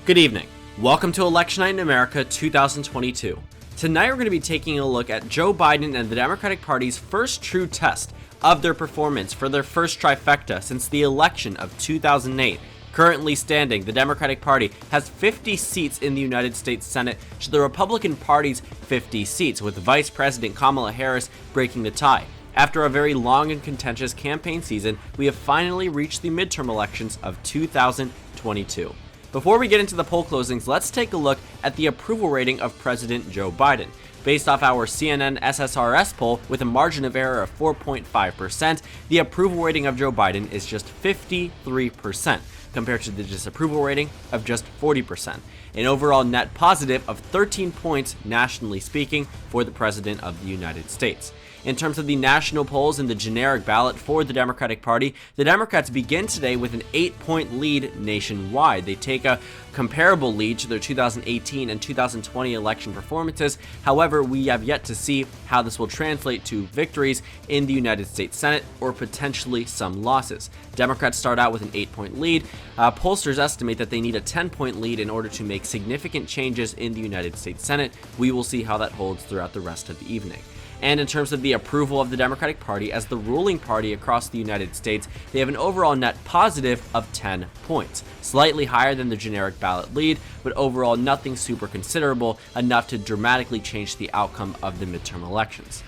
Good evening. Welcome to Election Night in America 2022. Tonight we're going to be taking a look at Joe Biden and the Democratic Party's first true test of their performance for their first trifecta since the election of 2008. Currently standing, the Democratic Party has 50 seats in the United States Senate to the Republican Party's 50 seats, with Vice President Kamala Harris breaking the tie. After a very long and contentious campaign season, we have finally reached the midterm elections of 2022. Before we get into the poll closings, let's take a look at the approval rating of President Joe Biden. Based off our CNN SSRS poll with a margin of error of 4.5%, the approval rating of Joe Biden is just 53%, compared to the disapproval rating of just 40%. An overall net positive of 13 points nationally speaking for the President of the United States. In terms of the national polls and the generic ballot for the Democratic Party, the Democrats begin today with an 8-point lead nationwide. They take a comparable lead to their 2018 and 2020 election performances. However, we have yet to see how this will translate to victories in the United States Senate or potentially some losses. Democrats start out with an 8-point lead. Pollsters estimate that they need a 10-point lead in order to make significant changes in the United States Senate. We will see how that holds throughout the rest of the evening. And in terms of the approval of the Democratic Party as the ruling party across the United States, they have an overall net positive of 10 points, slightly higher than the generic ballot lead, but overall nothing super considerable, enough to dramatically change the outcome of the midterm elections.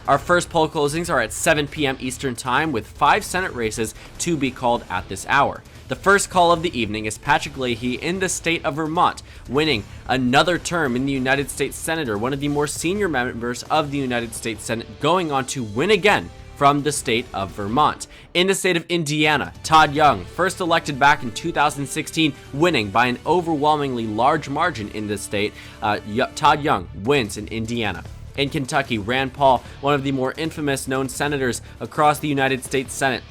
Our first poll closings are at 7 p.m. Eastern Time, with 5 Senate races to be called at this hour. The first call of the evening is Patrick Leahy in the state of Vermont, winning another term in the United States Senator, one of the more senior members of the United States Senate, going on to win again from the state of Vermont. In the state of Indiana, Todd Young, first elected back in 2016, winning by an overwhelmingly large margin in the state. Todd Young wins in Indiana. In Kentucky, Rand Paul, one of the more infamous known senators across the United States Senate,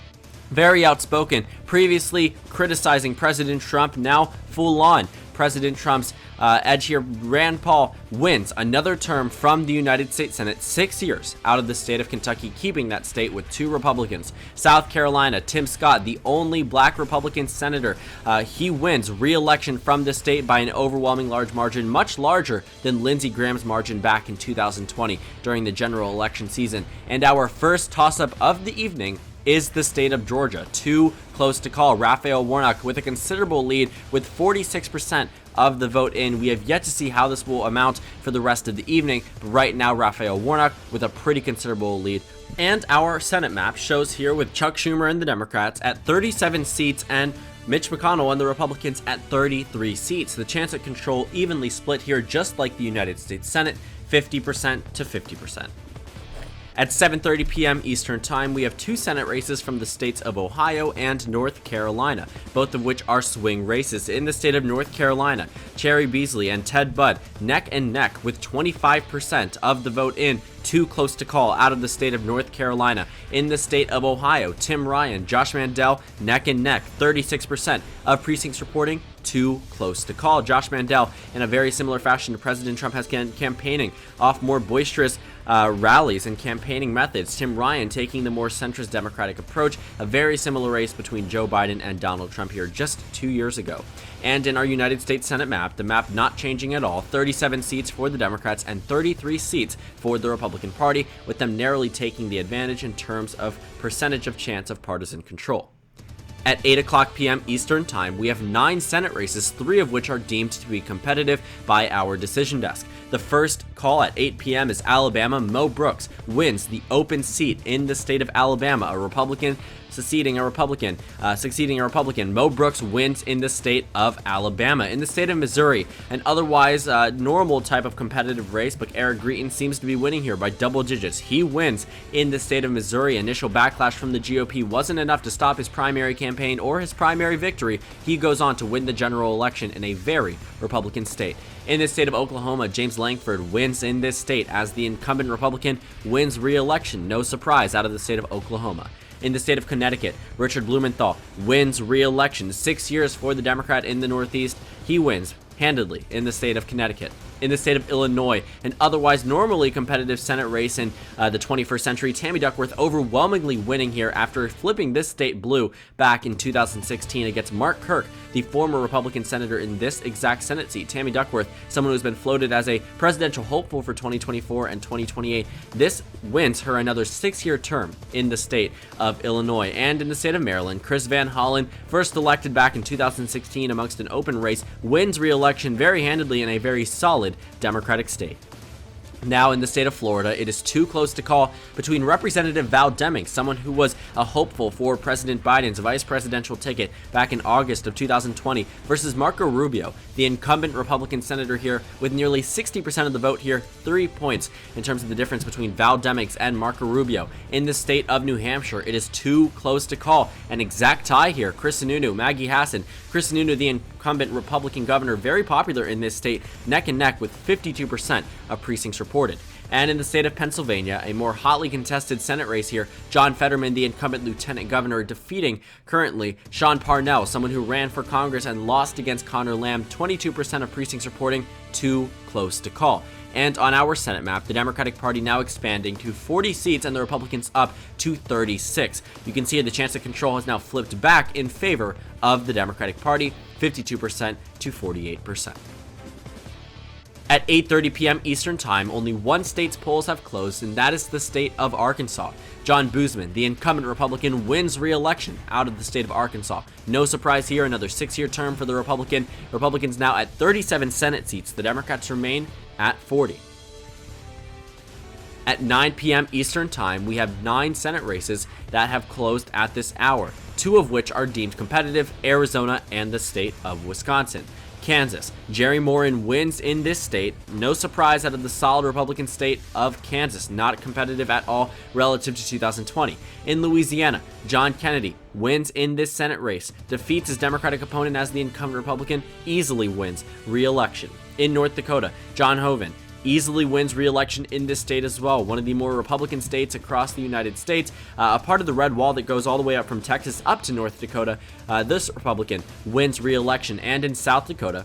very outspoken, previously criticizing President Trump, now full on President Trump's edge here. Rand Paul wins another term from the United States Senate, 6 years out of the state of Kentucky, keeping that state with 2 Republicans. South Carolina, Tim Scott, the only black Republican senator, he wins re-election from the state by an overwhelming large margin, much larger than Lindsey Graham's margin back in 2020 during the general election season. And our first toss-up of the evening is the state of Georgia. Too close to call. Raphael Warnock with a considerable lead with 46% of the vote in. We have yet to see how this will amount for the rest of the evening, but right now Raphael Warnock with a pretty considerable lead. And our Senate map shows here with Chuck Schumer and the Democrats at 37 seats and Mitch McConnell and the Republicans at 33 seats. The chance at control evenly split here, just like the United States Senate, 50% to 50%. At 7:30 p.m. Eastern Time, we have 2 Senate races from the states of Ohio and North Carolina, both of which are swing races. In the state of North Carolina, Cherry Beasley and Ted Budd neck and neck with 25% of the vote in. Too close to call out of the state of North Carolina. In the state of Ohio, Tim Ryan, Josh Mandel neck and neck, 36% of precincts reporting too close to call. Josh Mandel, in a very similar fashion to President Trump, has been campaigning off more boisterous rallies and campaigning methods. Tim Ryan taking the more centrist Democratic approach, a very similar race between Joe Biden and Donald Trump here just 2 years ago. And in our United States Senate map, the map not changing at all, 37 seats for the Democrats and 33 seats for the Republican Party, with them narrowly taking the advantage in terms of percentage of chance of partisan control. At 8 o'clock p.m. Eastern Time, we have 9 Senate races, 3 of which are deemed to be competitive by our decision desk. The first call at 8 p.m. is Alabama. Mo Brooks wins the open seat in the state of Alabama, a Republican succeeding a Republican. Mo Brooks wins in the state of Alabama. In the state of Missouri, an otherwise normal type of competitive race, but Eric Greeton seems to be winning here by double digits. He wins in the state of Missouri. Initial backlash from the GOP wasn't enough to stop his primary campaign or his primary victory. He goes on to win the general election in a very Republican state. In the state of Oklahoma, James Lankford wins in this state as the incumbent Republican wins re-election. No surprise out of the state of Oklahoma. In the state of Connecticut, Richard Blumenthal wins re-election. 6 years for the Democrat in the Northeast. He wins handedly in the state of Connecticut. In the state of Illinois, an otherwise normally competitive Senate race in the 21st century, Tammy Duckworth overwhelmingly winning here after flipping this state blue back in 2016 against Mark Kirk, the former Republican senator in this exact Senate seat. Tammy Duckworth, someone who's been floated as a presidential hopeful for 2024 and 2028. This wins her another 6-year term in the state of Illinois. And in the state of Maryland, Chris Van Hollen, first elected back in 2016 amongst an open race, wins re-election very handedly in a very solid Democratic state. Now in the state of Florida, it is too close to call between Representative Val Demings, someone who was a hopeful for President Biden's vice presidential ticket back in August of 2020, versus Marco Rubio, the incumbent Republican senator here with nearly 60% of the vote here, 3 points in terms of the difference between Val Demings and Marco Rubio. In the state of New Hampshire, it is too close to call. An exact tie here. Chris Sununu, Maggie Hassan. Chris Sununu, the incumbent Republican governor, very popular in this state, neck and neck with 52% of precincts reported. And in the state of Pennsylvania, a more hotly contested Senate race here, John Fetterman, the incumbent lieutenant governor, defeating currently Sean Parnell, someone who ran for Congress and lost against Connor Lamb, 22% of precincts reporting, too close to call. And on our Senate map, the Democratic Party now expanding to 40 seats and the Republicans up to 36. You can see the chance of control has now flipped back in favor of the Democratic Party, 52% to 48%. At 8:30 p.m. Eastern Time, only one state's polls have closed, and that is the state of Arkansas. John Boozman, the incumbent Republican, wins re-election out of the state of Arkansas. No surprise here, another 6-year term for the Republican. Republicans now at 37 Senate seats. The Democrats remain at 40. At 9 p.m. Eastern Time, we have 9 Senate races that have closed at this hour, 2 of which are deemed competitive, Arizona and the state of Wisconsin. Kansas, Jerry Moran wins in this state. No surprise out of the solid Republican state of Kansas, not competitive at all relative to 2020. In Louisiana, John Kennedy wins in this Senate race, defeats his Democratic opponent as the incumbent Republican, easily wins re-election. In North Dakota, John Hoeven easily wins re-election in this state as well, one of the more Republican states across the United States, a part of the red wall that goes all the way up from Texas up to North Dakota. This Republican wins re-election. And in South Dakota,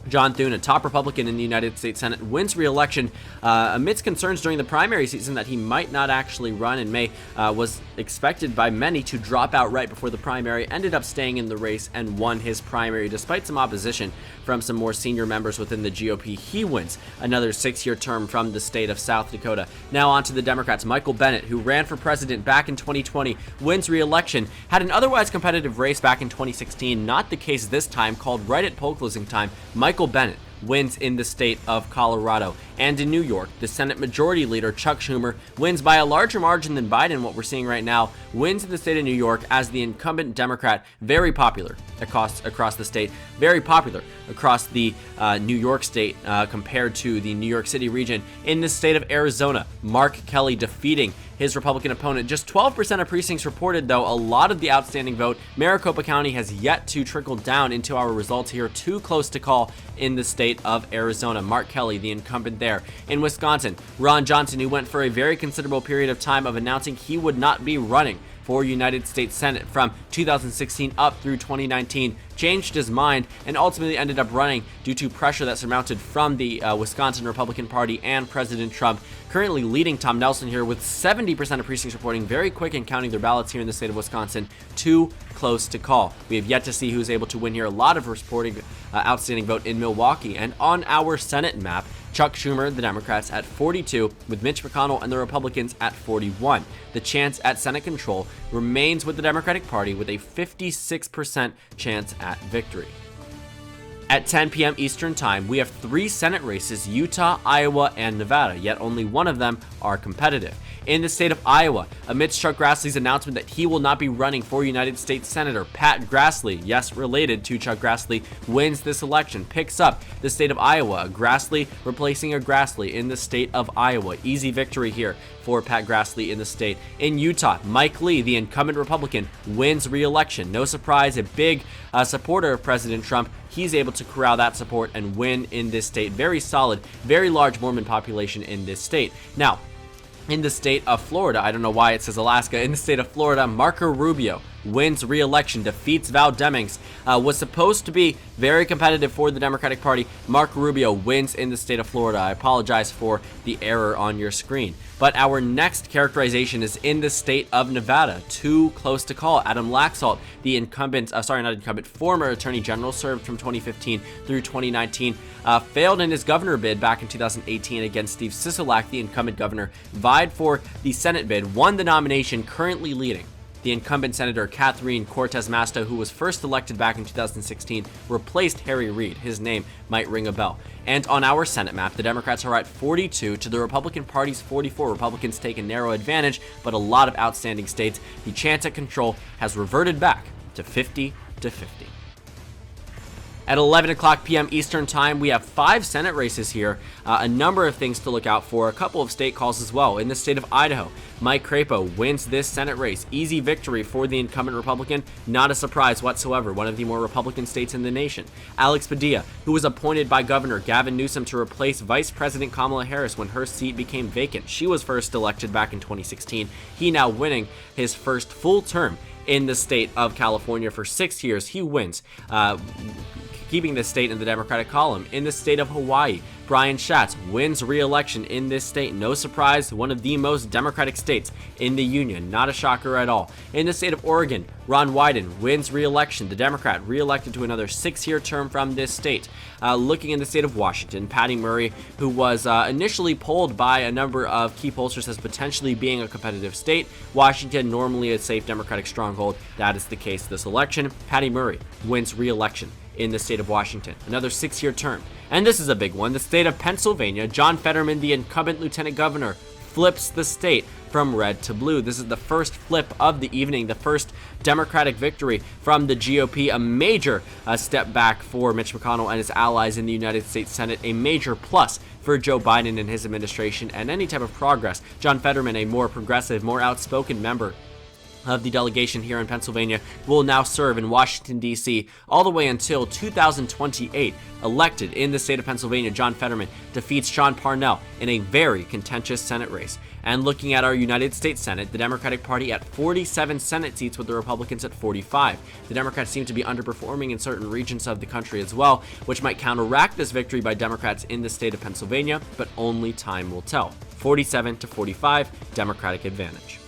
John Thune, a top Republican in the United States Senate, wins re-election amidst concerns during the primary season that he might not actually run, and was expected by many to drop out right before the primary, ended up staying in the race and won his primary despite some opposition from some more senior members within the GOP. He wins another 6-year term from the state of South Dakota. Now on to the Democrats. Michael Bennet, who ran for president back in 2020, wins re-election. Had an otherwise competitive race back in 2016, not the case this time, called right at poll closing time. Michael Bennet wins in the state of Colorado. And in New York, the Senate Majority Leader Chuck Schumer wins by a larger margin than Biden, what we're seeing right now, wins in the state of New York as the incumbent Democrat, very popular across the state, very popular across the New York state compared to the New York City region. In the state of Arizona, Mark Kelly defeating his Republican opponent. Just 12% of precincts reported, though, a lot of the outstanding vote. Maricopa County has yet to trickle down into our results here. Too close to call in the state of Arizona. Mark Kelly, the incumbent there. In Wisconsin, Ron Johnson, who went for a very considerable period of time of announcing he would not be running for United States Senate from 2016 up through 2019, changed his mind and ultimately ended up running due to pressure that surmounted from the Wisconsin Republican Party and President Trump, currently leading Tom Nelson here with 70% of precincts reporting very quick in counting their ballots here in the state of Wisconsin. Too close to call. We have yet to see who's able to win here. A lot of reporting outstanding vote in Milwaukee. And on our Senate map, Chuck Schumer, the Democrats, at 42, with Mitch McConnell and the Republicans at 41. The chance at Senate control remains with the Democratic Party with a 56% chance at victory. At 10 p.m. Eastern Time, we have 3 Senate races, Utah, Iowa, and Nevada, yet only one of them are competitive. In the state of Iowa, amidst Chuck Grassley's announcement that he will not be running for United States Senator, Pat Grassley, yes, related to Chuck Grassley, wins this election, picks up the state of Iowa. A Grassley replacing a Grassley in the state of Iowa. Easy victory here for Pat Grassley in the state. In Utah, Mike Lee, the incumbent Republican, wins re-election. No surprise, a big supporter of President Trump. He's able to corral that support and win in this state. Very solid, very large Mormon population in this state. Now, in the state of Florida, I don't know why it says Alaska, in the state of Florida, Marco Rubio wins re-election, defeats Val Demings. Was supposed to be very competitive for the Democratic Party. Marco Rubio wins in the state of Florida. I apologize for the error on your screen. But our next characterization is in the state of Nevada. Too close to call. Adam Laxalt, the former Attorney General, served from 2015 through 2019, failed in his governor bid back in 2018 against Steve Sisolak, the incumbent governor, vied for the Senate bid, won the nomination, currently leading. The incumbent Senator Catherine Cortez Masto, who was first elected back in 2016, replaced Harry Reid. His name might ring a bell. And on our Senate map, the Democrats are at 42 to the Republican Party's 44. Republicans take a narrow advantage, but a lot of outstanding states. The chance at control has reverted back to 50 to 50. At 11 o'clock p.m. Eastern Time, we have 5 Senate races here, a number of things to look out for, a couple of state calls as well. In the state of Idaho, Mike Crapo wins this Senate race. Easy victory for the incumbent Republican, not a surprise whatsoever, one of the more Republican states in the nation. Alex Padilla, who was appointed by Governor Gavin Newsom to replace Vice President Kamala Harris when her seat became vacant. She was first elected back in 2016. He now winning his first full term in the state of California for 6 years. He wins, keeping this state in the Democratic column. In the state of Hawaii, Brian Schatz wins re-election in this state. No surprise, one of the most Democratic states in the union. Not a shocker at all. In the state of Oregon, Ron Wyden wins re-election. The Democrat re-elected to another 6-year term from this state. Looking in the state of Washington, Patty Murray, who was initially polled by a number of key pollsters as potentially being a competitive state. Washington, normally a safe Democratic stronghold. That is the case this election. Patty Murray wins re-election in the state of Washington. Another 6-year term. And this is a big one. The state of Pennsylvania, John Fetterman, the incumbent lieutenant governor, flips the state from red to blue. This is the first flip of the evening, the first Democratic victory from the GOP, a major step back for Mitch McConnell and his allies in the United States Senate, a major plus for Joe Biden and his administration, and any type of progress. John Fetterman, a more progressive, more outspoken member of the delegation here in Pennsylvania, will now serve in Washington, D.C. all the way until 2028. Elected in the state of Pennsylvania, John Fetterman defeats Sean Parnell in a very contentious Senate race. And looking at our United States Senate, the Democratic Party at 47 Senate seats with the Republicans at 45. The Democrats seem to be underperforming in certain regions of the country as well, which might counteract this victory by Democrats in the state of Pennsylvania, but only time will tell. 47 to 45, Democratic advantage.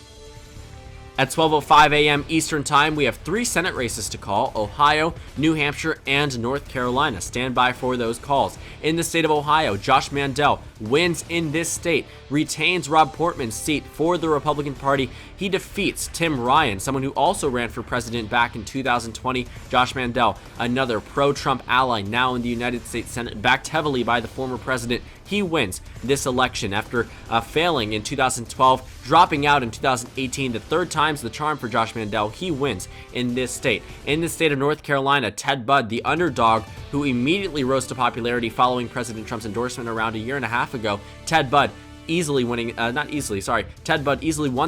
At 12:05 a.m. Eastern Time, we have 3 Senate races to call: Ohio, New Hampshire, and North Carolina. Stand by for those calls. In the state of Ohio, Josh Mandel wins in this state, retains Rob Portman's seat for the Republican Party. He defeats Tim Ryan, someone who also ran for president back in 2020. Josh Mandel, another pro-Trump ally now in the United States Senate, backed heavily by the former president. He wins this election after failing in 2012, dropping out in 2018. The third time's the charm for Josh Mandel. He wins in this state. In the state of North Carolina, Ted Budd, the underdog who immediately rose to popularity following President Trump's endorsement around a year and a half ago, Ted Budd easily won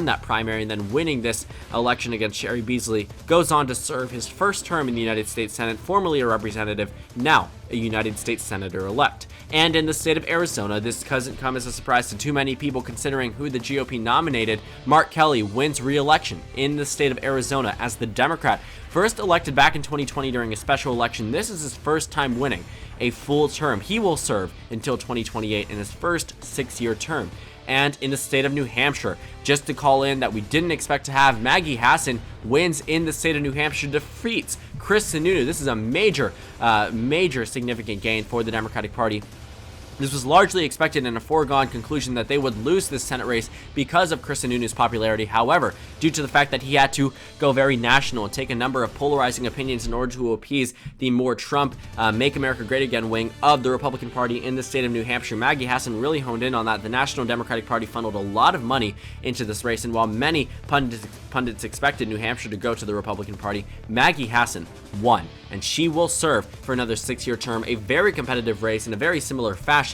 that primary and then winning this election against Sherry Beasley, goes on to serve his first term in the United States Senate, formerly a representative, now a United States Senator-elect. And in the state of Arizona, this doesn't come as a surprise to too many people considering who the GOP nominated. Mark Kelly wins re-election in the state of Arizona as the Democrat. First elected back in 2020 during a special election, this is his first time winning a full term. He will serve until 2028 in his first 6-year term. And in the state of New Hampshire, just to call in that we didn't expect to have, Maggie Hassan wins in the state of New Hampshire, defeats Chris Sununu. This is a major significant gain for the Democratic Party. This was largely expected and a foregone conclusion that they would lose this Senate race because of Chris Sununu's popularity. However, due to the fact that he had to go very national and take a number of polarizing opinions in order to appease the more Trump Make America Great Again wing of the Republican Party in the state of New Hampshire, Maggie Hassan really honed in on that. The National Democratic Party funneled a lot of money into this race, and while many pundits expected New Hampshire to go to the Republican Party, Maggie Hassan won, and she will serve for another 6-year term, a very competitive race in a very similar fashion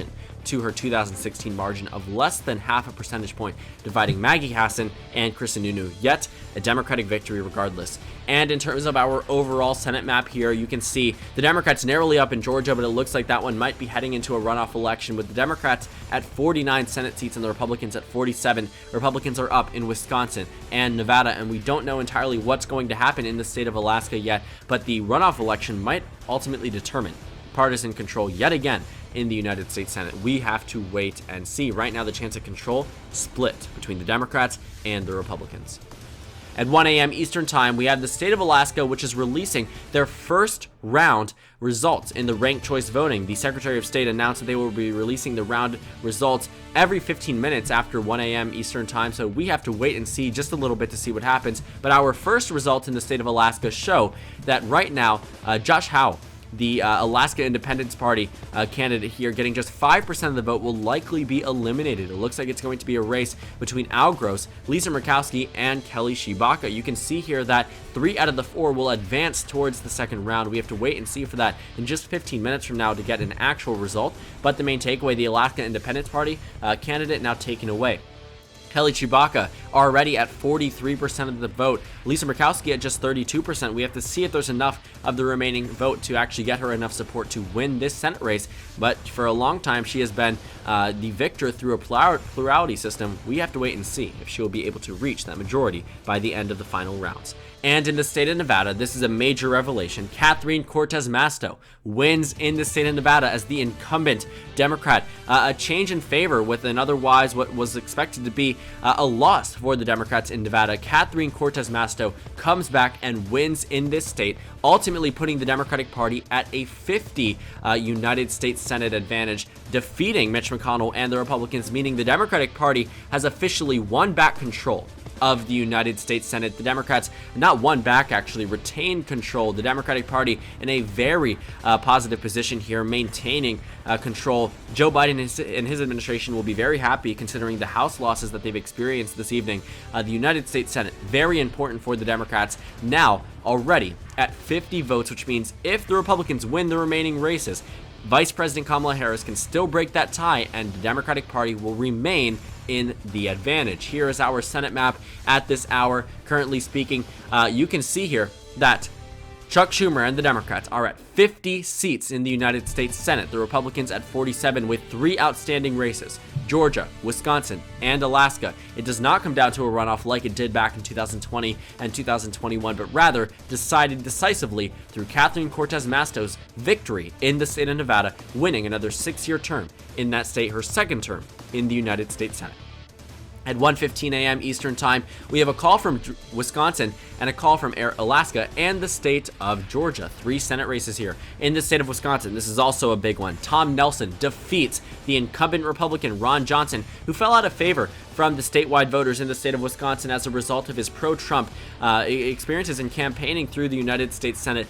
to her 2016 margin of less than half a percentage point, dividing Maggie Hassan and Chris Sununu, yet a Democratic victory regardless. And in terms of our overall Senate map here, you can see the Democrats narrowly up in Georgia, but it looks like that one might be heading into a runoff election with the Democrats at 49 Senate seats and the Republicans at 47. Republicans are up in Wisconsin and Nevada, and we don't know entirely what's going to happen in the state of Alaska yet, but the runoff election might ultimately determine partisan control yet again in the United States Senate. We have to wait and see. Right now, the chance of control split between the Democrats and the Republicans. At 1 a.m. Eastern Time, we have the state of Alaska, which is releasing their first round results in the ranked choice voting. The Secretary of State announced that they will be releasing the round results every 15 minutes after 1 a.m. Eastern Time, so we have to wait and see just a little bit to see what happens. But our first results in the state of Alaska show that right now, Josh Howe, the Alaska Independence Party candidate here, getting just 5% of the vote, will likely be eliminated. It looks like it's going to be a race between Al Gross, Lisa Murkowski, and Kelly Tshibaka. You can see here that 3 out of the 4 will advance towards the second round. We have to wait and see for that in just 15 minutes from now to get an actual result. But the main takeaway, the Alaska Independence Party candidate now taken away. Kelly Tshibaka already at 43% of the vote. Lisa Murkowski at just 32%. We have to see if there's enough of the remaining vote to actually get her enough support to win this Senate race. But for a long time, she has been the victor through a plurality system. We have to wait and see if she will be able to reach that majority by the end of the final rounds. And in the state of Nevada, this is a major revelation. Catherine Cortez Masto wins in the state of Nevada as the incumbent Democrat. A change in favor with an otherwise what was expected to be a loss for the Democrats in Nevada. Catherine Cortez Masto comes back and wins in this state, ultimately putting the Democratic Party at a 50 United States Senate advantage, defeating Mitch McConnell and the Republicans, meaning the Democratic Party has officially won back control of the United States Senate. The Democrats not won back, actually retained control. The Democratic Party in a very positive position here, maintaining control. Joe Biden and his administration will be very happy considering the House losses that they've experienced this evening. The United States Senate, very important for the Democrats, now already at 50 votes, which means if the Republicans win the remaining races, Vice President Kamala Harris can still break that tie and the Democratic Party will remain in the advantage. Here is our Senate map at this hour. Currently speaking, you can see here that Chuck Schumer and the Democrats are at 50 seats in the United States Senate. The Republicans at 47 with 3 outstanding races: Georgia, Wisconsin, and Alaska. It does not come down to a runoff like it did back in 2020 and 2021, but rather decided decisively through Catherine Cortez Masto's victory in the state of Nevada, winning another 6-year term in that state, her second term in the United States Senate. At 1:15 a.m. Eastern Time, we have a call from Wisconsin and a call from Alaska and the state of Georgia. 3 Senate races here. In the state of Wisconsin, this is also a big one. Tom Nelson defeats the incumbent Republican Ron Johnson, who fell out of favor from the statewide voters in the state of Wisconsin as a result of his pro-Trump experiences in campaigning through the United States Senate.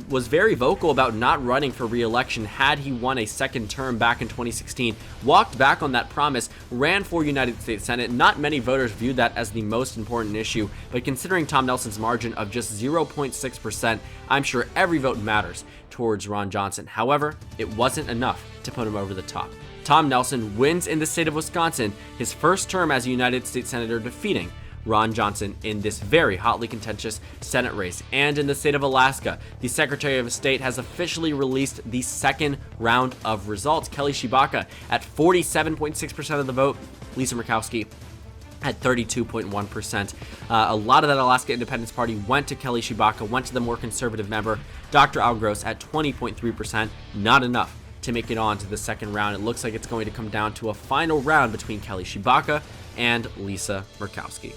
Was very vocal about not running for re-election had he won a second term back in 2016. Walked back on that promise, ran for United States Senate. Not many voters viewed that as the most important issue, but considering Tom Nelson's margin of just 0.6%, I'm sure every vote matters towards Ron Johnson. However, it wasn't enough to put him over the top. Tom Nelson wins in the state of Wisconsin, his first term as a United States Senator, defeating Ron Johnson in this very hotly contentious Senate race. And in the state of Alaska, the Secretary of State has officially released the second round of results. Kelly Tshibaka at 47.6% of the vote, Lisa Murkowski at 32.1%. A lot of that Alaska Independence Party went to Kelly Tshibaka, went to the more conservative member, Dr. Al Gross, at 20.3%. Not enough to make it on to the second round. It looks like it's going to come down to a final round between Kelly Tshibaka and Lisa Murkowski.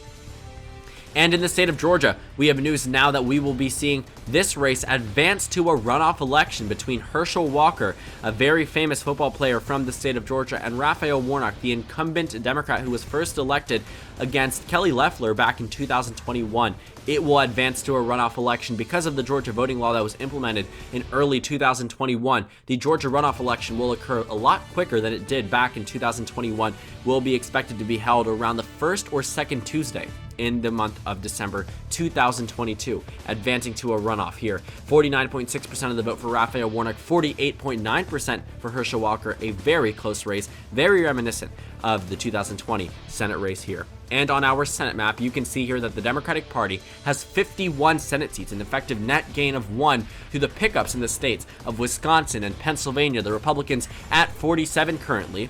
And in the state of Georgia, we have news now that we will be seeing this race advance to a runoff election between Herschel Walker, a very famous football player from the state of Georgia, and Raphael Warnock, the incumbent Democrat who was first elected against Kelly Loeffler back in 2021. It will advance to a runoff election because of the Georgia voting law that was implemented in early 2021. The Georgia runoff election will occur a lot quicker than it did back in 2021. Will be expected to be held around the first or second Tuesday in the month of December 2022, advancing to a runoff here. 49.6% of the vote for Raphael Warnock, 48.9% for Herschel Walker, a very close race, very reminiscent of the 2020 Senate race here. And on our Senate map, you can see here that the Democratic Party has 51 Senate seats, an effective net gain of 1 through the pickups in the states of Wisconsin and Pennsylvania. The Republicans at 47 currently.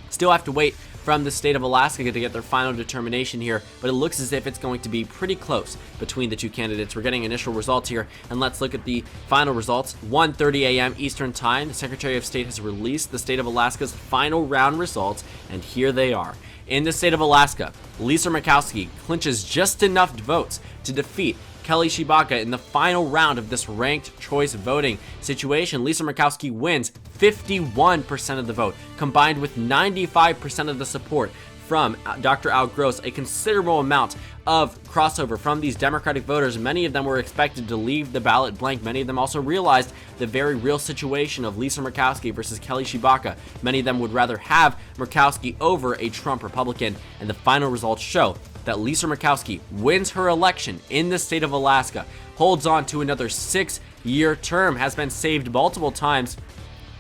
Still have to wait from the state of Alaska to get their final determination here, but it looks as if it's going to be pretty close between the two candidates. We're getting initial results here, and let's look at the final results. 1:30 a.m. Eastern Time, the Secretary of State has released the state of Alaska's final round results, and here they are. In the state of Alaska, Lisa Murkowski clinches just enough votes to defeat Kelly Tshibaka in the final round of this ranked choice voting situation. Lisa Murkowski wins 51% of the vote, combined with 95% of the support from Dr. Al Gross, a considerable amount of crossover from these Democratic voters. Many of them were expected to leave the ballot blank. Many of them also realized the very real situation of Lisa Murkowski versus Kelly Tshibaka. Many of them would rather have Murkowski over a Trump Republican, and the final results show that Lisa Murkowski wins her election in the state of Alaska, holds on to another 6-year term, has been saved multiple times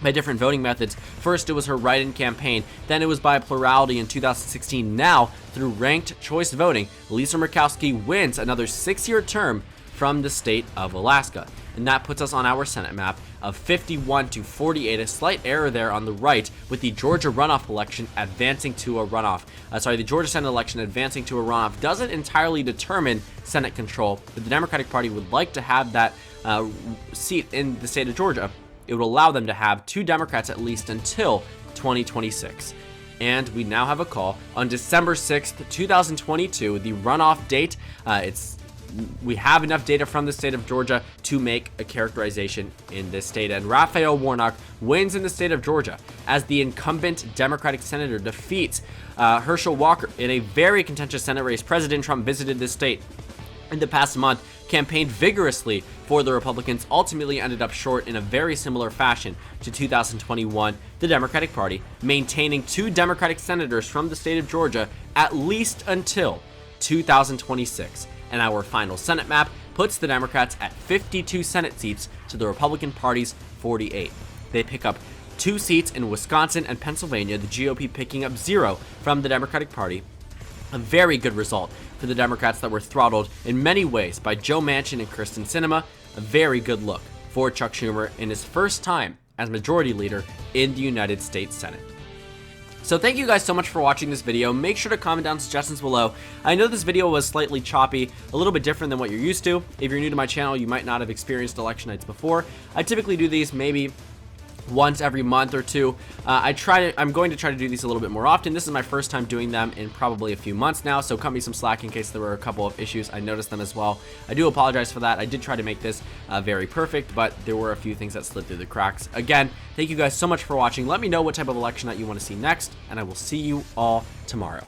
by different voting methods. First, it was her write-in campaign. Then it was by plurality in 2016. Now, through ranked choice voting, Lisa Murkowski wins another 6-year term from the state of Alaska. And that puts us on our Senate map of 51 to 48. A slight error there on the right, with the Georgia runoff election advancing to a runoff. The Georgia Senate election advancing to a runoff doesn't entirely determine Senate control, but the Democratic Party would like to have that seat in the state of Georgia. It would allow them to have 2 Democrats at least until 2026. And we now have a call on December 6th, 2022, the runoff date. We have enough data from the state of Georgia to make a characterization in this state. And Raphael Warnock wins in the state of Georgia as the incumbent Democratic senator defeats Herschel Walker in a very contentious Senate race. President Trump visited this state in the past month, campaigned vigorously for the Republicans, ultimately ended up short in a very similar fashion to 2021. The Democratic Party maintaining 2 Democratic senators from the state of Georgia at least until 2026. And our final Senate map puts the Democrats at 52 Senate seats to the Republican Party's 48. They pick up 2 seats in Wisconsin and Pennsylvania, the GOP picking up 0 from the Democratic Party. A very good result for the Democrats that were throttled in many ways by Joe Manchin and Kyrsten Sinema. A very good look for Chuck Schumer in his first time as Majority Leader in the United States Senate. So thank you guys so much for watching this video. Make sure to comment down suggestions below. I know this video was slightly choppy, a little bit different than what you're used to. If you're new to my channel, you might not have experienced election nights before. I typically do these maybe once every month or two. I'm going to try to do these a little bit more often. This is my first time doing them in probably a few months now, so cut me some slack in case there were a couple of issues. I noticed them as well. I do apologize for that. I did try to make this very perfect, but there were a few things that slid through the cracks. Again, thank you guys so much for watching. Let me know what type of election that you want to see next, and I will see you all tomorrow.